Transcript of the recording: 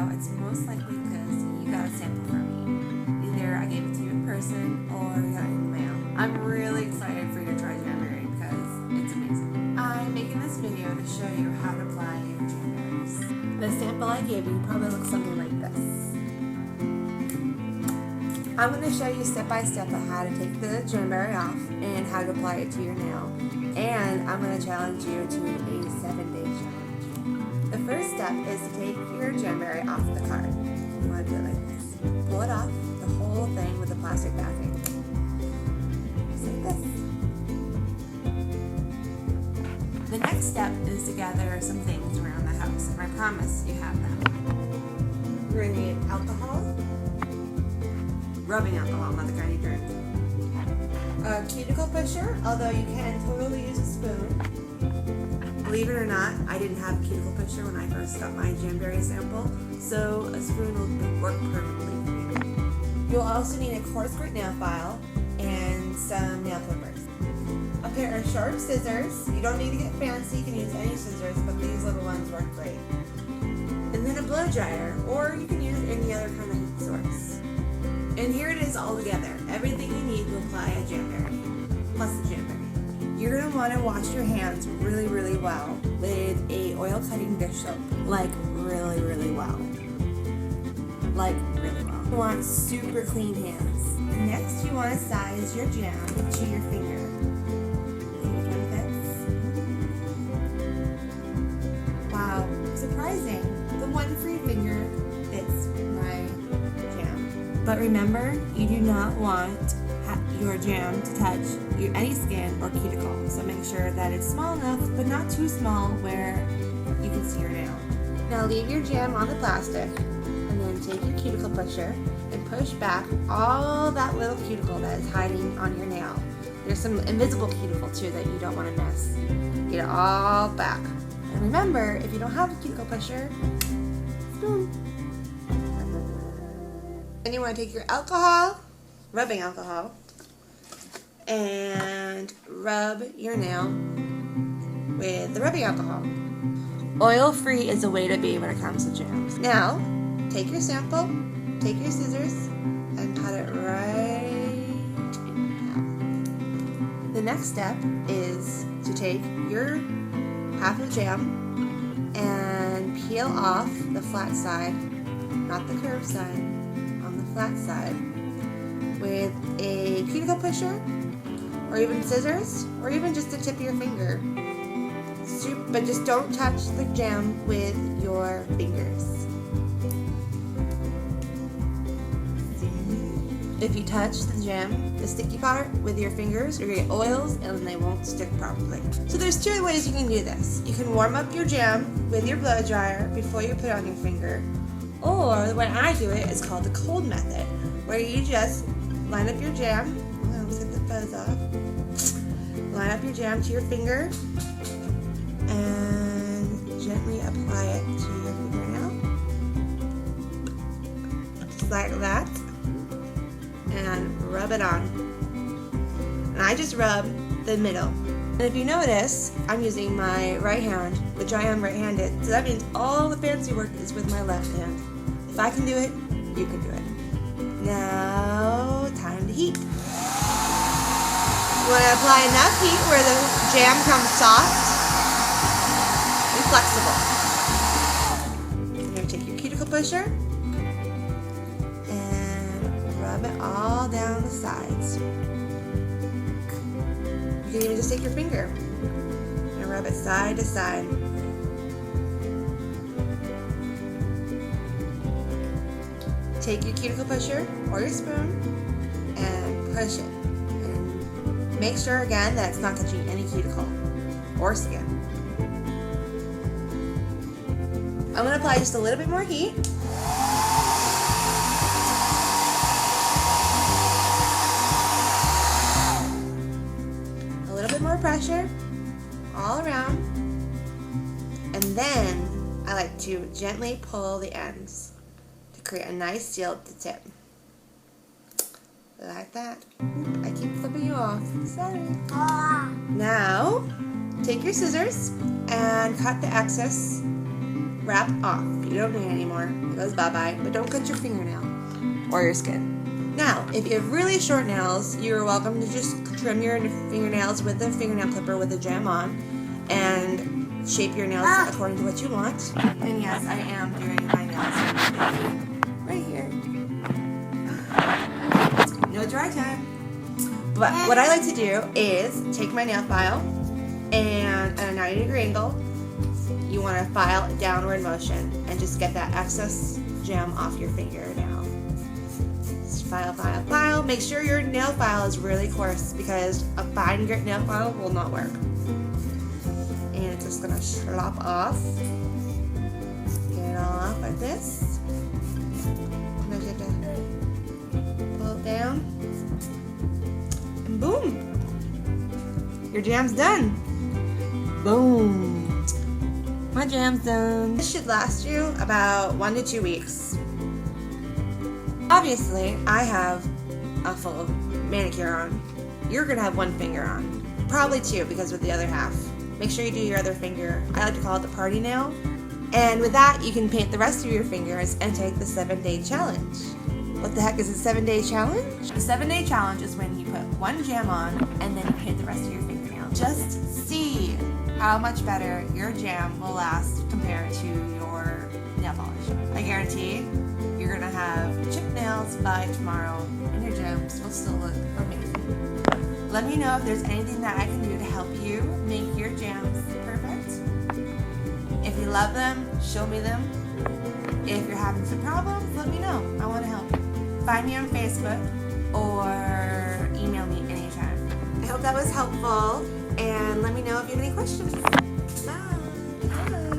video, it's most likely because you got a sample from me. Either I gave it to you in person or you got it in the mail. I'm really excited for you to try Jamberry because it's amazing. I'm making this video to show you how to apply your Jamberries. The sample I gave you probably looks something like this. I'm going to show you step by step on how to take the Jamberry off and how to apply it to your nail. And I'm going to challenge you to a 7-day challenge. The first step is to take your Jamberry off the card. You want to do it like this. Pull it off, the whole thing with the plastic backing. Just like this. The next step is to gather some things around the house, and I promise you have them. You're going to need alcohol, rubbing alcohol, not the kind you drink. A cuticle pusher, although you can totally use a spoon. Believe it or not, I didn't have a cuticle pusher when I first got my Jamberry sample, so a spoon will work perfectly for you. You'll also need a coarse grit nail file and some nail clippers. A pair of sharp scissors. You don't need to get fancy, you can use any scissors, but these little ones work great. And then a blow dryer, or you can use any other kind of heat source. And here it is all together. Everything you need to apply a Jamberry, plus the Jamberry. You're going to want to wash your hands really, really well with a oil cutting dish soap. Like really, really well. Like really well. You want super clean hands. Next, you want to size your jam to your finger. Wow, surprising. The one free finger fits my jam. But remember, you do not want your jam to touch any skin or cuticle. So make sure that it's small enough, but not too small where you can see your nail. Now leave your jam on the plastic, and then take your cuticle pusher and push back all that little cuticle that is hiding on your nail. There's some invisible cuticle too that you don't want to miss. Get it all back. And remember, if you don't have a cuticle pusher, spoon. And you want to take your alcohol, rubbing alcohol, and rub your nail with the rubbing alcohol. Oil-free is the way to be when it comes to jams. Now, take your sample, take your scissors, and cut it right in half. The next step is to take your half of jam and peel off the flat side, not the curved side, on the flat side, with a cuticle pusher, or even scissors, or even just the tip of your finger. But just don't touch the jam with your fingers. If you touch the jam, the sticky part, with your fingers, you're going to get oils and they won't stick properly. So there's two ways you can do this. You can warm up your jam with your blow dryer before you put it on your finger. Or the way I do it is called the cold method, where you just line up your jam. Oh, I almost hit the fuzz off. Line up your jam to your finger and gently apply it to your fingernail. Just like that. And rub it on. And I just rub the middle. And if you notice, I'm using my right hand, which I am right-handed, so that means all the fancy work is with my left hand. If I can do it, you can do it. Now, time to heat. You want to apply enough heat where the jam comes soft and flexible. You're going to take your cuticle pusher and rub it all down the sides. You can even just take your finger and rub it side to side. Take your cuticle pusher or your spoon and push it. And make sure again that it's not touching any cuticle or skin. I'm going to apply just a little bit more heat. A little bit more pressure all around. And then I like to gently pull the ends to create a nice seal at the tip. Like that. I keep flipping you off. Sorry. Now, take your scissors and cut the excess wrap off. You don't need it anymore. It goes bye-bye. But don't cut your fingernail or your skin. Now, if you have really short nails, you're welcome to just trim your fingernails with a fingernail clipper with a gem on and shape your nails according to what you want. And yes, I am doing my nails right here. No dry time. But what I like to do is take my nail file and at a 90-degree angle, you want to file a downward motion and just get that excess gem off your fingernail. File, file, file. Make sure your nail file is really coarse because a fine grit nail file will not work. And it's just gonna slop off. Get it all off like this. And then you have to pull it down. And boom! Your jam's done. Boom! My jam's done. This should last you about 1 to 2 weeks. Obviously, I have a full manicure on. You're gonna have one finger on. Probably two, because with the other half. Make sure you do your other finger. I like to call it the party nail. And with that, you can paint the rest of your fingers and take the 7-day challenge. What the heck is a 7-day challenge? The 7-day challenge is when you put one gem on and then you paint the rest of your fingernail. Just see how much better your jam will last compared to your nail polish. I guarantee you're gonna have chipped nails by tomorrow and your gems will still look amazing. Let me know if there's anything that I can do to help you make your jams perfect. If you love them, show me them. If you're having some problems, let me know. I want to help you. Find me on Facebook or email me anytime. I hope that was helpful and let me know if you have any questions. Bye. Bye.